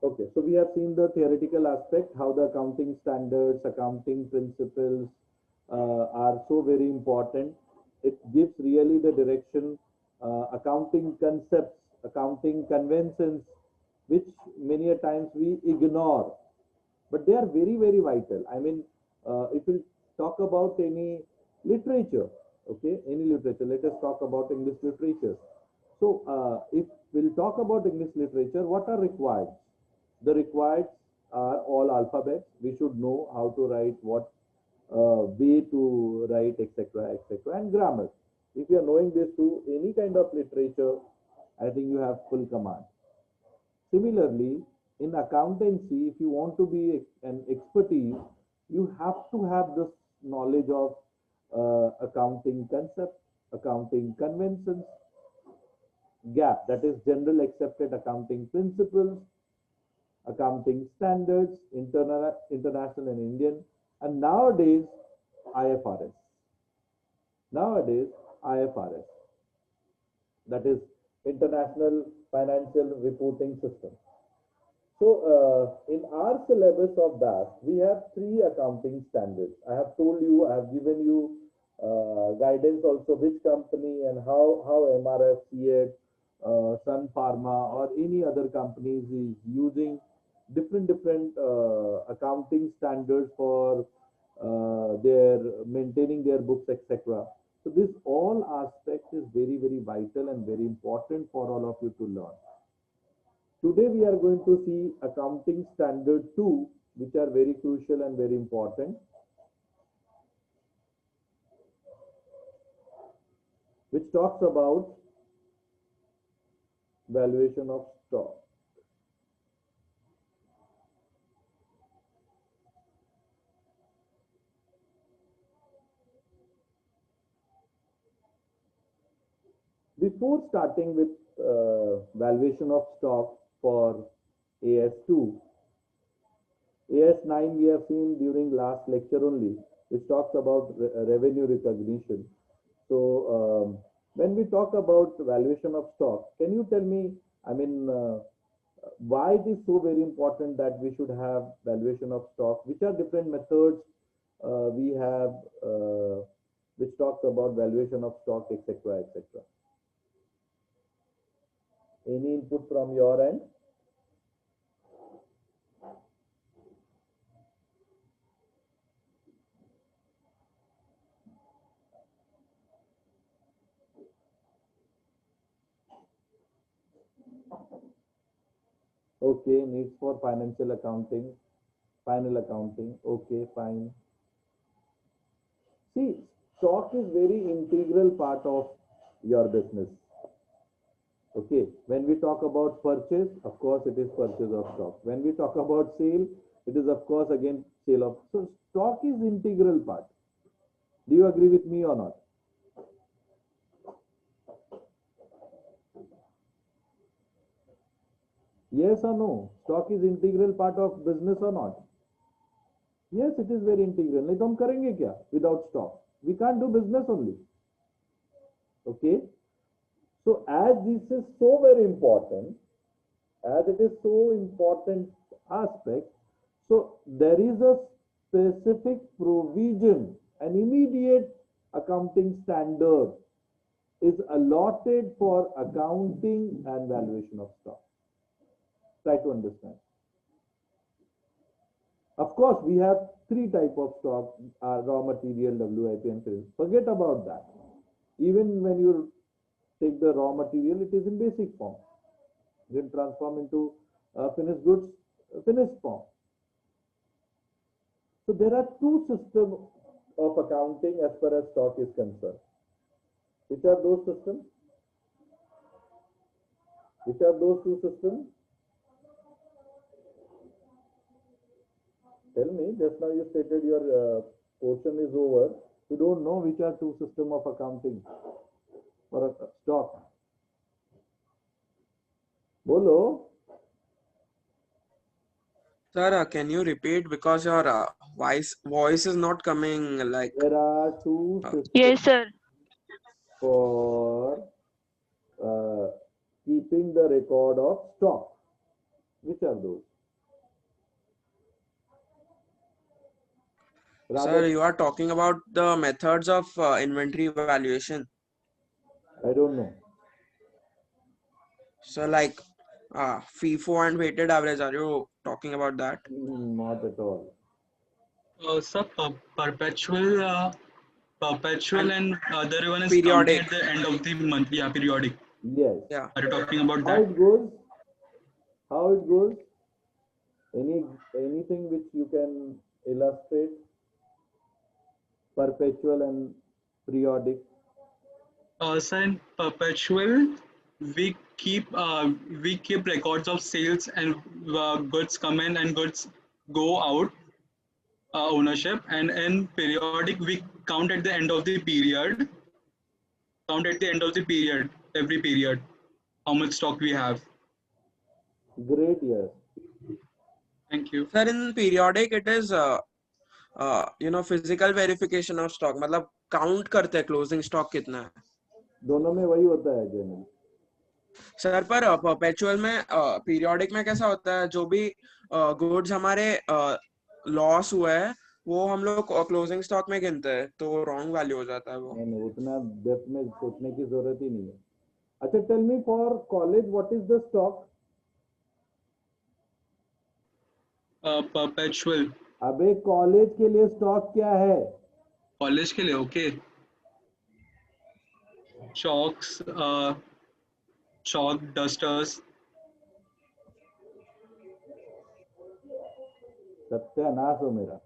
Okay, so we have seen the theoretical aspect, how the accounting standards, accounting principles are so very important. It gives really the direction, accounting concepts, accounting conventions, which many a times we ignore, but they are very, very vital. I mean, if we talk about any literature, okay, any literature, let us talk about English literature. So, if we'll talk about English literature, what are required? The required are all alphabets. We should know how to write, what way to write, etc., etc., and grammar. If you are knowing this to any kind of literature, I think you have full command. Similarly, in accountancy, if you want to be an expertise, you have to have this knowledge of accounting concepts, accounting conventions, gap, that is general accepted accounting principles, accounting standards, international and Indian, and nowadays IFRS. Nowadays IFRS, that is International Financial Reporting System. So in our syllabus of that, we have 3 accounting standards. I have told you, I have given you guidance also which company and how MRF, CET, Sun Pharma or any other companies is using different accounting standards for their maintaining their books, etc. So this all aspect is very, very vital and very important for all of you to learn. Today we are going to see accounting standard 2, which are very crucial and very important, which talks about valuation of stock. Before starting with valuation of stock for AS-2, AS-9 we have seen during last lecture only, which talks about revenue recognition. So when we talk about valuation of stock, can you tell me, I mean, why it is so very important that we should have valuation of stock? Which are different methods we have, which talks about valuation of stock, etc., etc. Any input from your end? Okay, needs for financial accounting, final accounting. Okay, fine. See, stock is very integral part of your business. Okay, when we talk about purchase, of course, it is purchase of stock. When we talk about sale, it is of course again sale of. So stock is integral part. Do you agree with me or not? Yes or no? Stock is integral part of business or not? Yes, it is very integral. नहीं तो हम करेंगे क्या without stock? We can't do business only. Okay. So as this is so very important, as it is so important aspect, so there is a specific provision, an immediate accounting standard is allotted for accounting and valuation of stock. Try to understand. Of course, we have 3 types of stock, raw material, WIP and finished. Forget about that. Even when you take the raw material, it is in basic form. Then transform into finished goods, finished form. So there are 2 systems of accounting as far as stock is concerned. Which are those systems? Which are those 2 systems? Tell me, just now you stated your portion is over. You don't know which are 2 systems of accounting for a stock. Bolo. Sir, can you repeat because your voice is not coming like. There are 2 systems. Yes, sir. For keeping the record of stock. Which are those? rather. Sir, you are talking about the methods of inventory valuation. I don't know. So like FIFO and weighted average, are you talking about that? Not at all. Sir, perpetual And and other one is counting periodic. at the end of the month. Yeah, periodic. Yes. Yeah. Are you talking about How that? it goes? How it goes? Anything which you can illustrate? Perpetual and periodic. Sir, in perpetual, we keep we keep records of sales and goods come in and goods go out, ownership, and in periodic we count at the end of the period. Count at the end of the period, every period, how much stock we have. Great, yes. Thank you. Sir, in periodic it is physical verification of stock. मतलब count करते हैं closing stock कितना है. दोनों में वही होता है जनरल. सर पर परपेचुअल में पीरियोडिक में कैसा होता है, जो भी गुड्स हमारे लॉस हुआ है वो हम लोग क्लोजिंग स्टॉक में गिनते हैं, तो रॉन्ग वैल्यू हो जाता है वो. नहीं, उतना डेप्थ में सोचने की जरूरत ही नहीं है. अच्छा, tell me for college what is the stock? Perpetual. अबे कॉलेज के लिए स्टॉक क्या है? कॉलेज के लिए ओके. Chalks, chalk, dusters. सत्यानाश हो मेरा.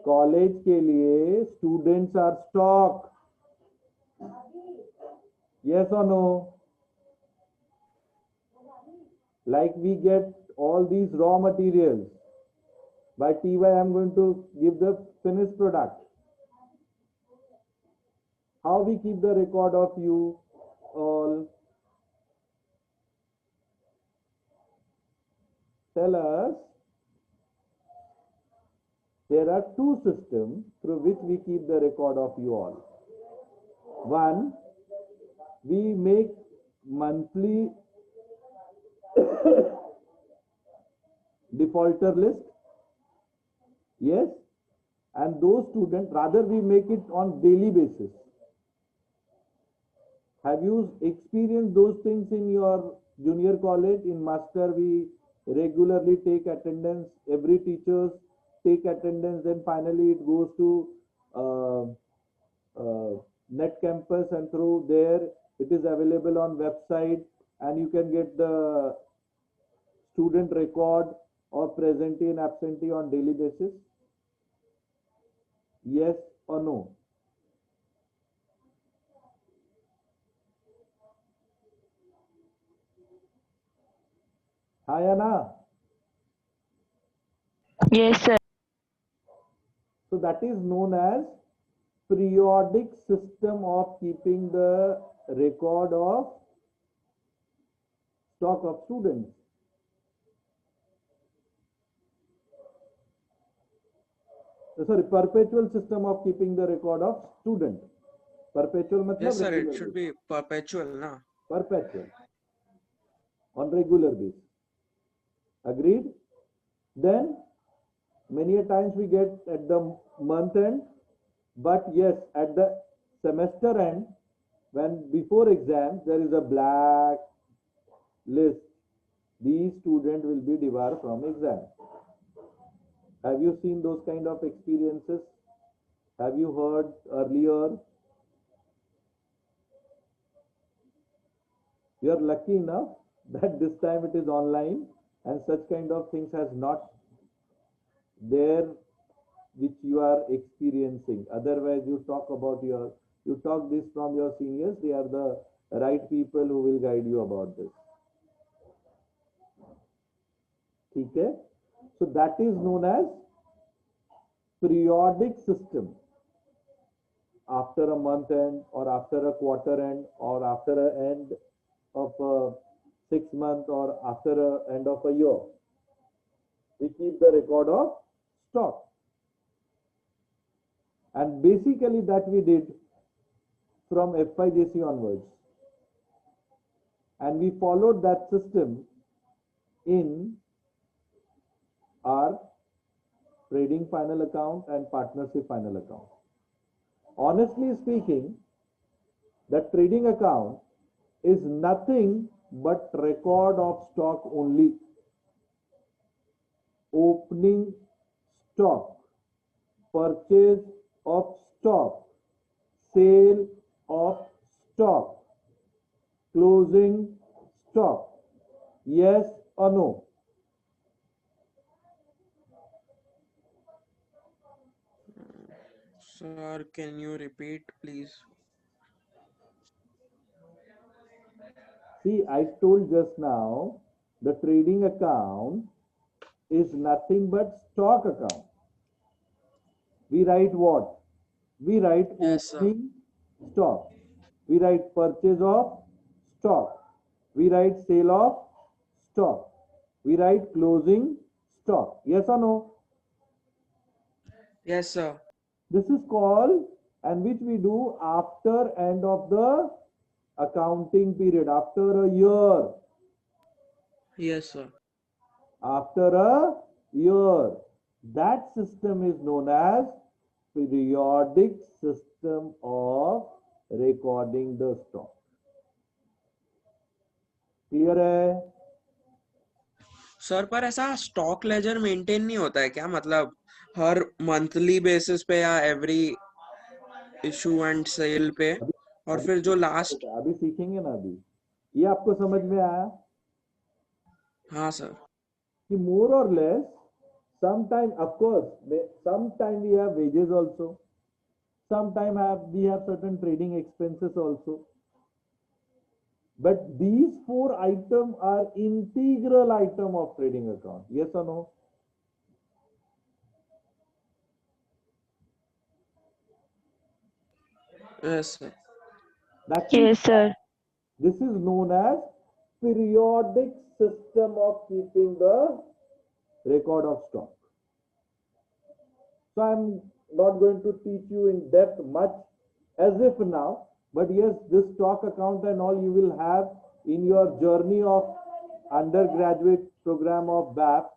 कॉलेज के लिए students are stock. Yes or no? Like we get all these raw materials. By TY, I'm going to give the finished product. How we keep the record of you all? Tell us. There are two systems through which we keep the record of you all. One, we make monthly defaulter list. Yes, and those students, rather we make it on daily basis. Have you experienced those things in your junior college? In master, we regularly take attendance. Every teachers take attendance. Then finally it goes to net campus, and through there it is available on website, and you can get the student record of presentee and absentee on daily basis. Yes or no? Hi Anna. Yes, sir. So that is known as periodic system of keeping the record of stock of students. Sorry, perpetual system of keeping the record of student. Perpetual matlab Yes sir, it regular should basis. be perpetual na. Perpetual on regular basis. Agreed? Then many a times we get at the month end, but yes, at the semester end, when before exams there is a black list. These students will be debarred from exam. Have you seen those kind of experiences? Have you heard earlier? You are lucky enough that this time it is online, and such kind of things has not there which you are experiencing. Otherwise you talk this from your seniors. They are the right people who will guide you about this. Okay? So that is known as periodic system. After a month end, or after a quarter end, or after an end of a 6 month, or after a end of a year, we keep the record of stock. And basically that we did from FYJC onwards. And we followed that system in our trading final account and partnership final account. Honestly speaking, the trading account is nothing but record of stock only. Opening stock, purchase of stock, sale of stock, closing stock. Yes or no? Sir, can you repeat, please? See, I told just now the trading account is nothing but stock account. We write what? We write Yes, sir. opening stock. We write purchase of stock. We write sale of stock. We write closing stock. Yes or no? Yes, sir. This is called, and which we do after end of the accounting period, after a year. Yes, sir. After a year. That system is known as periodic system of recording the stock. Clear है? Sir पर ऐसा stock laser maintain नहीं होता है क्या, मतलब हर monthly basis पे या एवरी इशू एंड सेल पे, अभी और अभी फिर जो सीखेंगे लास्ट। बेटा, अभी सीखेंगे ना अभी। ये आपको समझ में आया हाँ सर। कि more or less sometime, of course, sometime we have wages also, sometime we have certain trading expenses also, but these four items are integral item of trading account. Yes or no? Yes sir. That is, Yes, sir. this is known as periodic system of keeping the record of stock. So I'm not going to teach you in depth much as if now, but yes, this stock account and all you will have in your journey of undergraduate program of BAP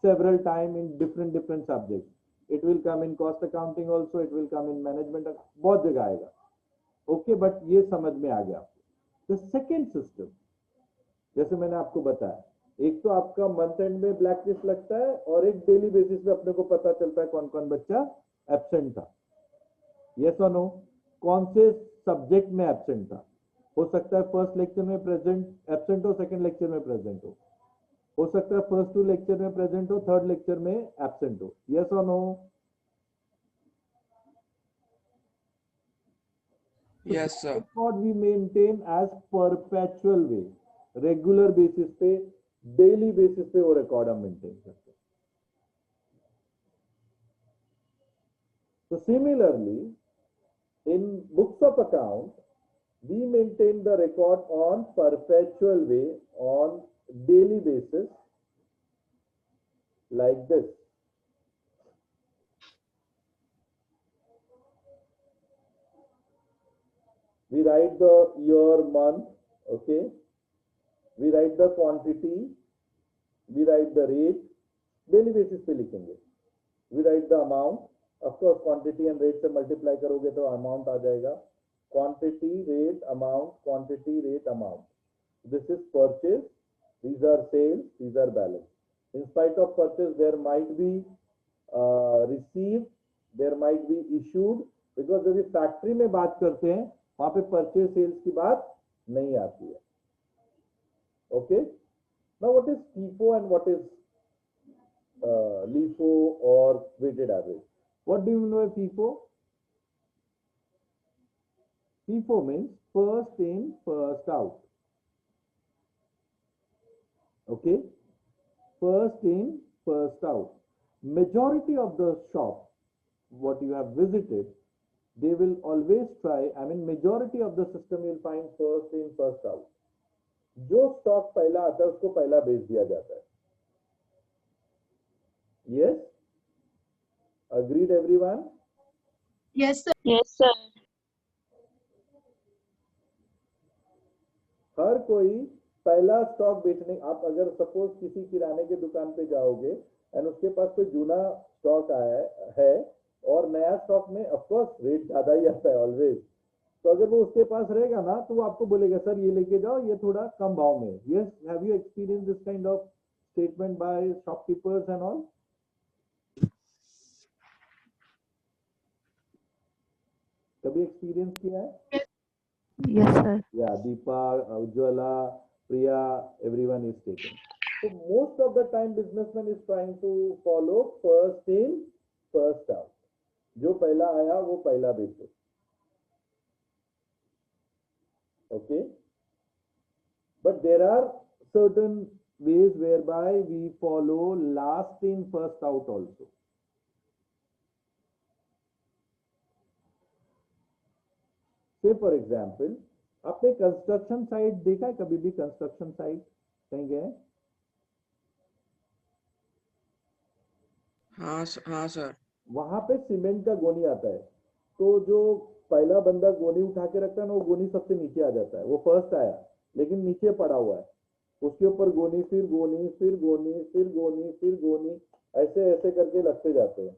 several time in different subjects. It will come in cost accounting also, it will come in management, बहुत जगह आएगा. Okay, but ये समझ में आ गया. The second system, जैसे मैंने आपको बताया, एक तो आपका मंथ एंड में ब्लैक लिस्ट लगता है और एक डेली बेसिस पे अपने को पता चलता है कौन कौन बच्चा एब्सेंट था. यस और नो? कौन से सब्जेक्ट में एब्सेंट था? हो सकता है फर्स्ट लेक्चर में प्रेजेंट एब्सेंट हो, सेकंड लेक्चर में प्रेजेंट हो सकता है फर्स्ट 2 लेक्चर में प्रेजेंट हो, थर्ड लेक्चर में एब्सेंट हो. यस और no? Yes sir. Record we maintain as perpetual way, regular basis पे, daily basis पे वो record हम maintain करते हैं. So similarly, in books of account, we maintain the record on perpetual way on daily basis like this. We write the year, month, okay. We write the quantity, we write the rate, daily basis पे लिखेंगे. We write the amount, of course quantity and rate से multiply करोगे तो amount आ जाएगा. Quantity, rate, amount, quantity, rate, amount. This is purchase, these are sales, these are balance. In spite of purchase, there might be received, there might be issued, because जब ये factory में बात करते हैं वहां पे परचेज सेल्स की बात नहीं आती है. Okay, now what is FIFO and what is LIFO or weighted average? What do you know of FIFO? FIFO means first in, first out. Okay, first in, first out. Majority of the shop what you have visited, they will always try, I mean majority of the system you will find first in, first out. जो stock पहला आता है उसको पहला बेच दिया जाता है. Yes, agreed everyone? Yes, sir. Yes, sir. हर कोई पहला स्टॉक बेचने, आप अगर सपोज किसी किराने की दुकान पे जाओगे एंड उसके पास कोई जूना स्टॉक आया है और नया स्टॉक में ऑफ कोर्स रेट ज्यादा ही आता है ऑलवेज, तो अगर वो उसके पास रहेगा ना तो वो आपको बोलेगा सर ये लेके जाओ, ये थोड़ा कम भाव में। Yes, have you experience this kind of statement by shopkeepers and all? कभी एक्सपीरियंस किया है? Yes, sir. Yeah, Deepa, Ujjwala, Priya, everyone is taking. So most of the time businessman is trying to follow first in, first out. जो पहला आया वो पहला बेचो. Okay. But there are certain ways whereby we follow last in, first out also. Say for example, आपने construction site देखा है कभी भी? कंस्ट्रक्शन साइट कहीं गए? हाँ सर। वहां पे सीमेंट का गोनी आता है, तो जो पहला बंदा गोनी उठा के रखता है ना, वो गोनी सबसे नीचे आ जाता है। वो फर्स्ट आया लेकिन नीचे पड़ा हुआ है, उसके ऊपर गोनी, फिर गोनी, फिर गोनी, फिर गोनी, फिर गोनी, ऐसे ऐसे करके लगते जाते हैं।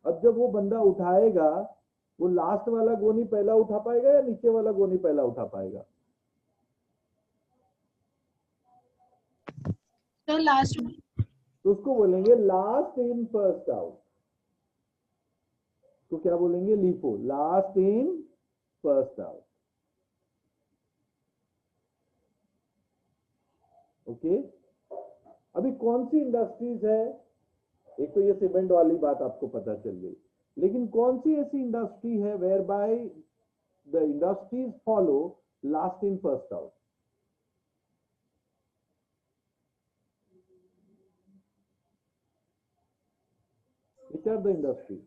अब जब वो बंदा उठाएगा, वो लास्ट वाला गोनी पहला उठा पाएगा या नीचे वाला गोनी पहला उठा पाएगा? So last one. तो उसको बोलेंगे लास्ट इन फर्स्ट आउट। तो क्या बोलेंगे? LIFO, last in first out. Okay. अभी कौन सी इंडस्ट्रीज है? एक तो ये सीमेंट वाली बात आपको पता चल गई, लेकिन कौन सी ऐसी इंडस्ट्री है where by the industries follow last in first out? Which are the industries?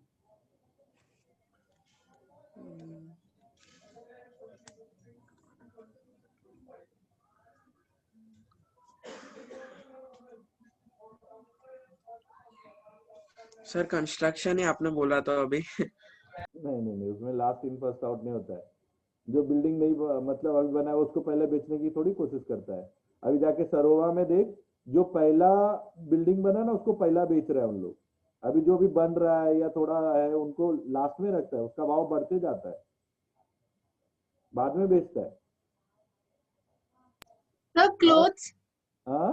Sir construction ही आपने बोला तो अभी। नहीं, उसमें लास्ट इन फर्स्ट आउट नहीं होता है। जो बिल्डिंग नहीं मतलब अभी बना है उसको पहले बेचने की थोड़ी कोशिश करता है। अभी जाके सरोवा में देख, जो पहला बिल्डिंग बना ना उसको पहला बेच रहे हैं उन लोग। अभी जो भी बन रहा है या थोड़ा है उनको लास्ट में रखता है, उसका भाव बढ़ते जाता है, बाद में बेचता है। The clothes. हाँ,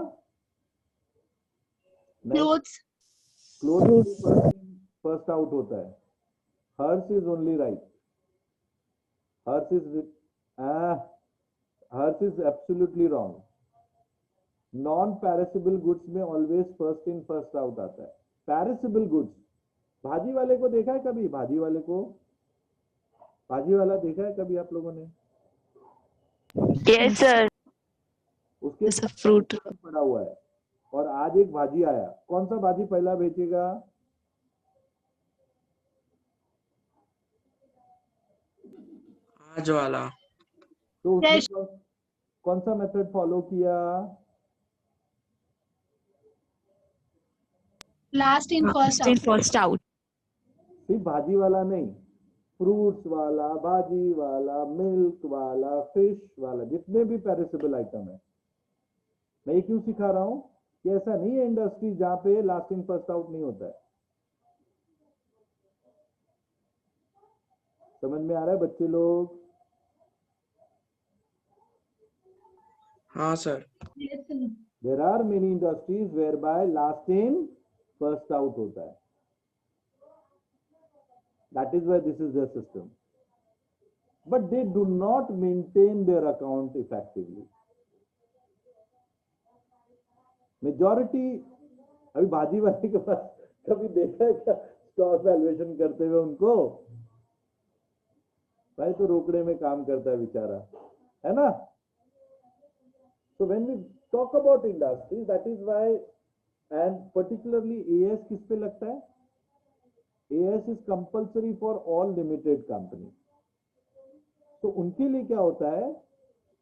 Clothes. क्लोथ फर्स्ट आउट होता है। Hers is only right. Hers is absolutely wrong. Non perishable goods में always first in first out आता है। पैरिसेबल गुड्स, भाजी वाले को देखा है कभी? भाजी वाले को, भाजी वाला देखा है कभी आप लोगों ने? Yes, sir. उसके It's a fruit. पड़ा हुआ है और आज एक भाजी आया, कौन सा भाजी पहला बेचेगा? आज वाला। तो उसने Yes. कौन सा मेथड फॉलो किया? Last in, first out. First out. सिर्फ भाजी वाला नहीं, फ्रूट्स वाला, भाजी वाला, मिल्क वाला, फिश वाला, जितने भी पेरिसेबल आइटम है। मैं ये क्यों सिखा रहा हूं कि ऐसा नहीं है इंडस्ट्री जहां पे लास्ट इन फर्स्ट आउट नहीं होता है। समझ में आ रहा है बच्चे लोग? हाँ सर। Yes, sir. There are many industries where buy last in first out होता है। That is why this is their system, but they do not maintain their account effectively. Majority, अभी भाजी वाले के पास कभी देखा है क्या स्टॉक वैल्यूएशन करते हुए उनको? भाई तो रोकड़े में काम करता है बेचारा, है ना? So when we talk about industries, that is why, and particularly AS किस पे लगता है? AS is compulsory for all limited companies. तो उनके लिए क्या होता है?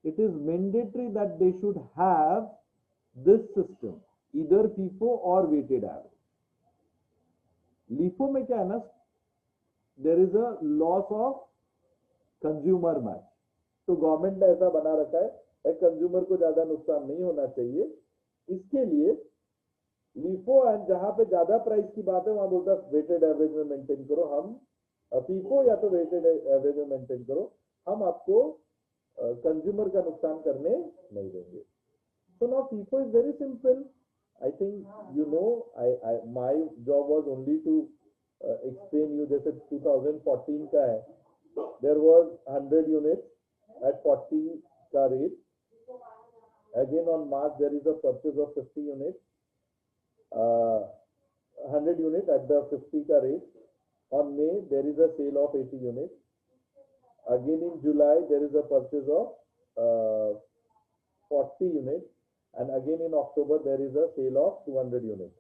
It is mandatory that they should have this system, either FIFO or weighted average. LIFO में क्या है ना, there is a loss of consumer match. तो गवर्नमेंट ने ऐसा बना रखा है कंज्यूमर को ज्यादा नुकसान नहीं होना चाहिए, इसके लिए लीफो एंड जहां पे ज्यादा प्राइस की बात है वहां बोलता है वेटेड एवरेज में मेंटेन करो, हम फीफो या तो वेटेड एवरेज में मेंटेन करो, हम आपको कंज्यूमर का नुकसान करने नहीं देंगे. So now FIFO is very simple. I think you know, my job was only to explain you. जैसे 2014 का है, there was 100 units at 40 का rate. Again on March there is a purchase of 50 units, 100 units at the 50 का rate. On May there is a sale of 80 units. Again in July there is a purchase of 40 units. And again in October there is a sale of 200 units.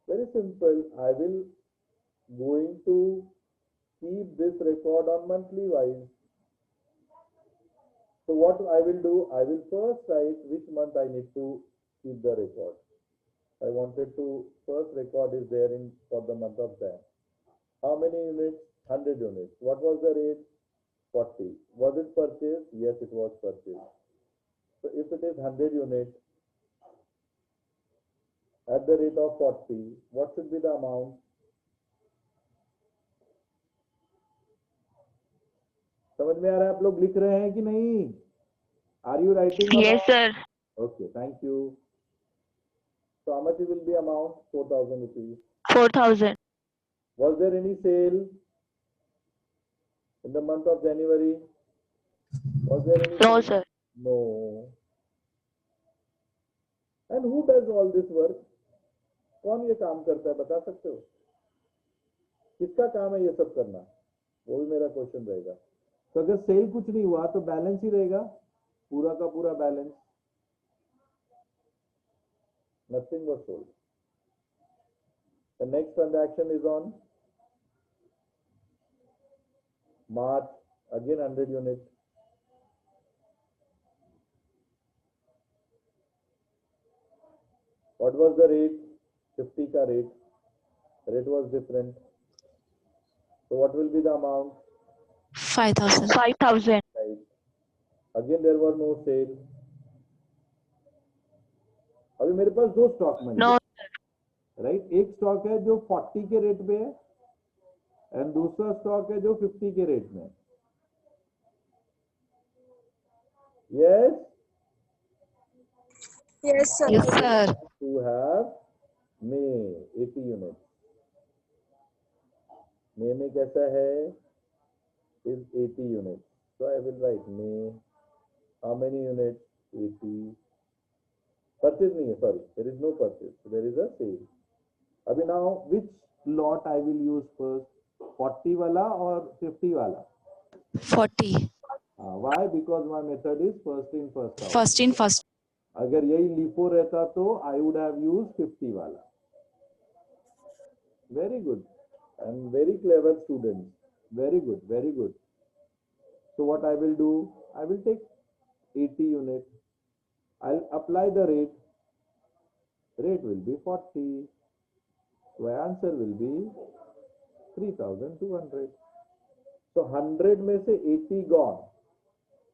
Very simple. I will going to keep this record on monthly wise. So what I will do, I will first write which month I need to keep the record. I wanted to first record is there in for the month of Jan. How many units? 100 units. What was the rate? 40. Was it purchased? Yes, it was purchased. So if it is 100 units at the rate of 40, what should be the amount? समझ में आ रहा है? आप लोग लिख रहे हैं कि नहीं? Are you writing? Yes, sir. Okay, thank you. So how much will be amount? 4,000 rupees. 4,000. Was there any sale in the month of January? Was there any No, sale? sir. No. And who does all this work? कौन ये काम करता है, बता सकते हो? किसका काम है ये सब करना? वो भी मेरा क्वेश्चन रहेगा. तो अगर सेल कुछ नहीं हुआ तो बैलेंस ही रहेगा, पूरा का पूरा balance. Nothing was sold. The next transaction is on March, again 100 units. What was the rate? 50 ka rate. Rate was different. So what will be the amount? 5,000. 5,000. Right. Again there was no sale. अभी मेरे पास दो stock में No. Right. एक stock है जो 40 के rate पे है एंड दूसरा स्टॉक है जो 50 के रेट में. Yes. Yes, sir. Yes, sir. To have May 80 units. May में कैसा है? Is 80 units. So I will write May. How many units? 80. Purchase नहीं है, sorry. There is no purchase. There is a sale. अभी now which lot I will use first? 40 वाला और 50 वाला? 40. Why? Because my method is first in first out. First in, first. अगर यही LIFO रहता तो I would have used 50 वाला. Very good and very clever students. Very good, very good. So what I will do? I will take 80 units. I'll apply the rate. Rate will be 40. So my answer will be 3,200. So 100 में से 80 gone.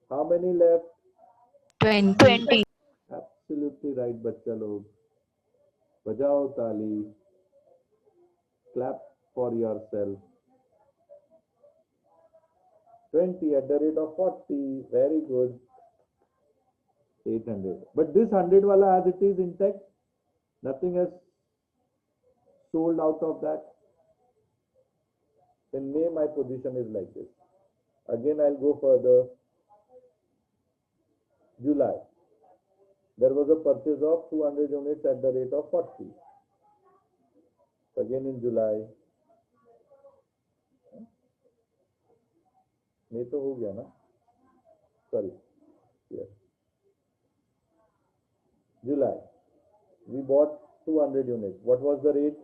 How many left? 20. Absolutely right, बच्चा लोग. बजाओ ताली. Clap for yourself. 20 at the rate of 40. Very good. 800. But this 100 wala as it is intact. Nothing has sold out of that. In May my position is like this. Again I'll go further. July. There was a purchase of 200 units at the rate of 40. Again in July. May तो हो गया ना? Sorry. Yes. July. We bought 200 units. What was the rate?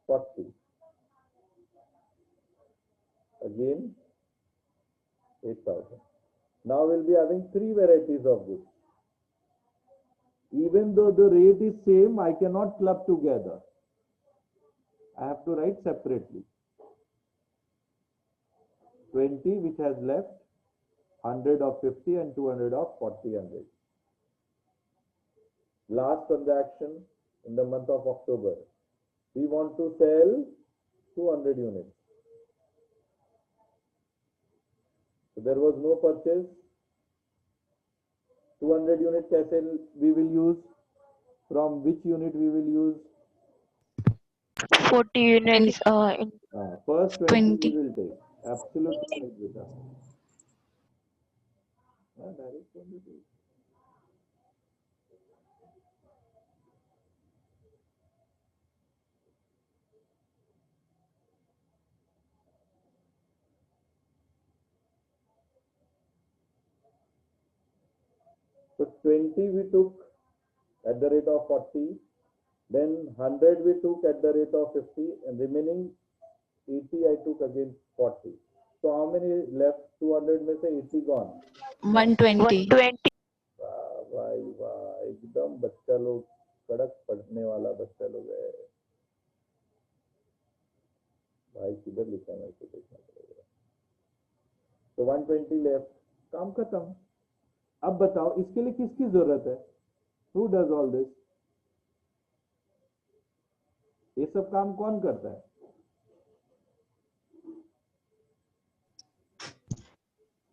40. Again 8,000. Now we'll be having three varieties of goods. Even though the rate is same, I cannot club together. I have to write separately. 20 which has left, 100 of 50 and 200 of 40 100. Last transaction, in the month of October. We want to sell 200 units. So there was no purchase. 200 unit कैसे we will use? From which unit we will use? 40 units in First 20 20. we will take. Absolutely right, beta. Direct 22. So 20 we took at the rate of 40, then 100 we took at the rate of 50, and remaining 80 I took against 40. So how many left? 200 में से 80 gone. 120. वाह भाई वाह, एकदम बच्चा लोग, कड़क पढ़ने वाला बच्चा लोग है भाई। किधर लिखा मेरे को देखना पड़ेगा। तो 120 लेफ्ट, काम खत्म। अब बताओ इसके लिए किसकी जरूरत है? Who does all this? ये सब काम कौन करता है?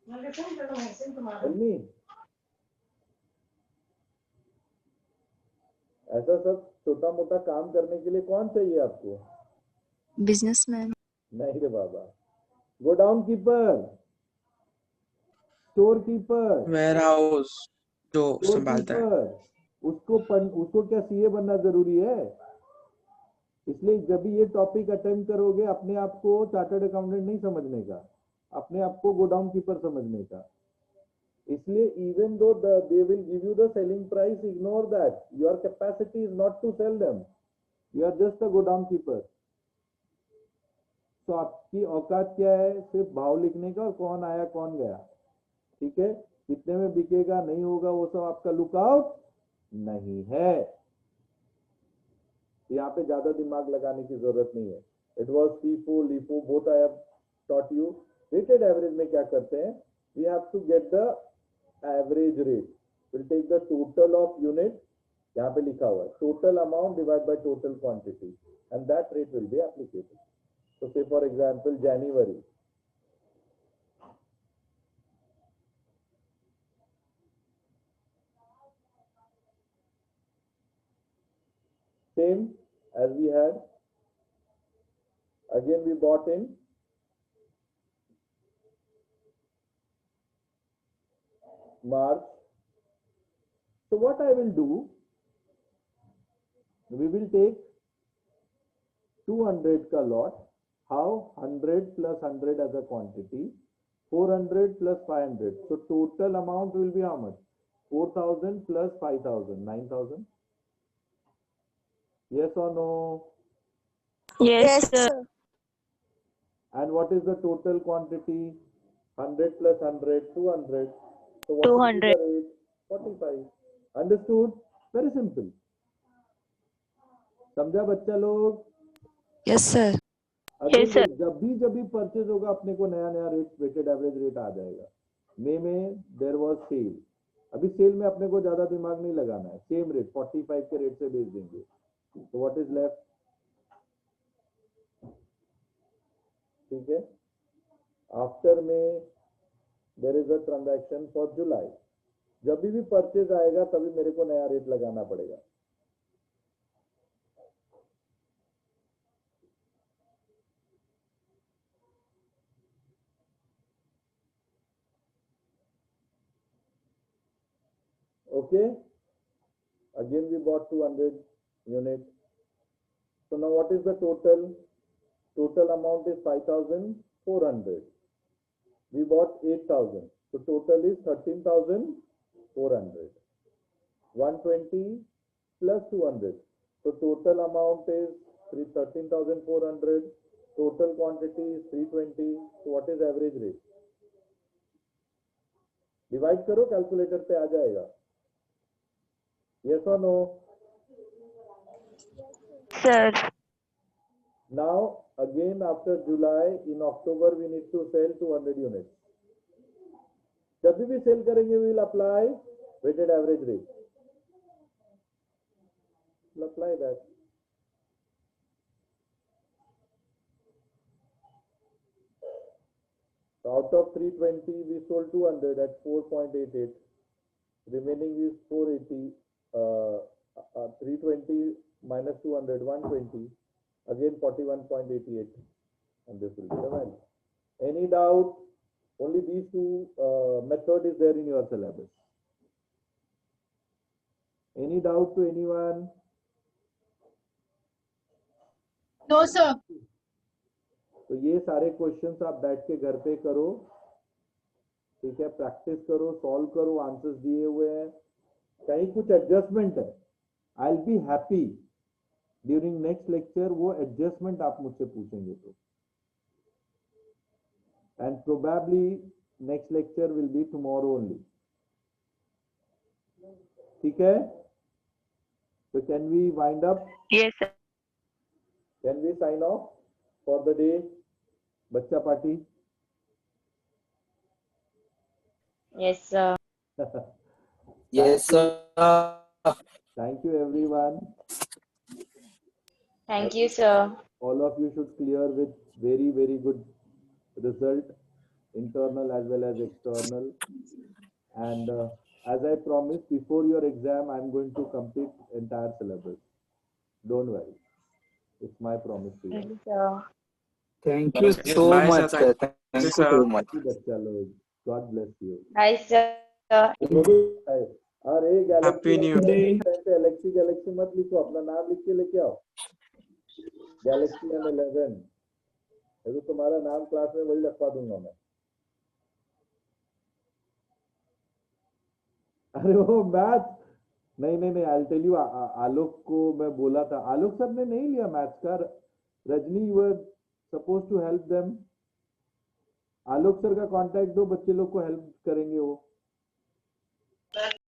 Tell me. ऐसा सब छोटा मोटा काम करने के लिए कौन चाहिए आपको? Businessman. नहीं रे बाबा, godown keeper, store keeper, warehouse जो स्टोर संभालता है। कीपर, उसको क्या सीए बनना जरूरी है? इसलिए जब भी ये टॉपिक अटेम्प्ट करोगे, अपने आप को चार्टर्ड अकाउंटेंट नहीं समझने का, अपने आप को गोडाउन कीपर समझने का। इसलिए even though they will give you the selling price, ignore that. Your capacity is not to sell them, you are just a godown keeper. तो आपकी औकात क्या है? सिर्फ भाव लिखने का और कौन आया कौन गया, ठीक है? कितने में बिकेगा नहीं होगा वो सब आपका लुकआउट नहीं है। यहाँ पे ज्यादा दिमाग लगाने की जरूरत नहीं है। It was FIFO, LIFO, both I have taught you. Weighted average में क्या करते हैं? We have to get the average rate, will take the total of unit, यहाँ पे लिखा हुआ है total amount divide by total quantity, and that rate will be applicable. So say for example January, same as we had, again we bought in March. So what I will do, we will take 200 ka lot. How? 100 plus 100 as a quantity, 400 plus 500. So total amount will be how much? 4,000 plus 5,000, 9,000. Yes or no? Yes, sir. And what is the total quantity? 100 plus 100, 200. So what 200. is the rate? 45. Understood? Very simple. समझा बच्चा लोग? Yes, sir. अगर Yes, sir. जब भी purchase होगा अपने को नया नया रेट, वेटेड एवरेज रेट आ जाएगा। मई में देयर वाज सेल, अभी सेल में अपने को ज्यादा दिमाग नहीं लगाना है, सेम रेट 45 के रेट से बेच देंगे। तो व्हाट इज लेफ्ट? ठीक है। आफ्टर में there is a transaction for July. जब भी परचेज आएगा तभी मेरे को नया रेट लगाना पड़ेगा। Okay, again we bought 200 units. So now what is the total? Total amount is 5,400. We bought 8,000. So total is 13,400. 120 plus 200. So total amount is 13,400. Total quantity is 320. So what is average rate? Divide करो, calculator पे आ जाएगा। Yes or no? Sir. Now again after July, in October we need to sell 200 units. जब भी cell करेंगे we will apply weighted average rate. we'll apply that. So out of 320, we sold 200 at 4.88. Remaining is 480. 320 minus 200, 120. Again 41.88. And this will be the value. Any doubt? Only these two method is there in your syllabus. Any doubt to anyone? No, sir. तो ये सारे questions आप बैठ के घर पे करो, ठीक है, प्रैक्टिस करो, सॉल्व करो, आंसर्स दिए हुए हैं, कहीं कुछ एडजस्टमेंट है, I will be happy during next lecture, वो एडजस्टमेंट आप मुझसे पूछेंगे तो, and probably next lecture will be tomorrow only, ठीक है? So can we wind up? Yes, sir. Can we sign off for the day? Bachcha party. Yes, sir. Yes, sir. Thank you, everyone. Thank you, sir. All of you should clear with very, very good result, internal as well as external. And as I promised, before your exam, I'm going to complete entire syllabus. Don't worry. It's my promise to you. Thank you, sir. Thank you Yes, so bye, sir. much, sir. Thank Thank you, you sir. so much. बच्चा लोग, God bless you. Bye, sir. अरे Happy New Galaxy Galaxy मत लिखो, अपना नाम लिख के लेके आओ. गैलेक्सी M11 तो तुम्हारा नाम क्लास में वही लिखवा दूंगा मैं. अरे वो मैथ नहीं आई टेल यू, आलोक को मैं बोला था, आलोक सर ने नहीं लिया मैथ्स का. Rajni you were suppose to help them. Alok sir का कांटेक्ट दो, बच्चे लोग को हेल्प करेंगे वो.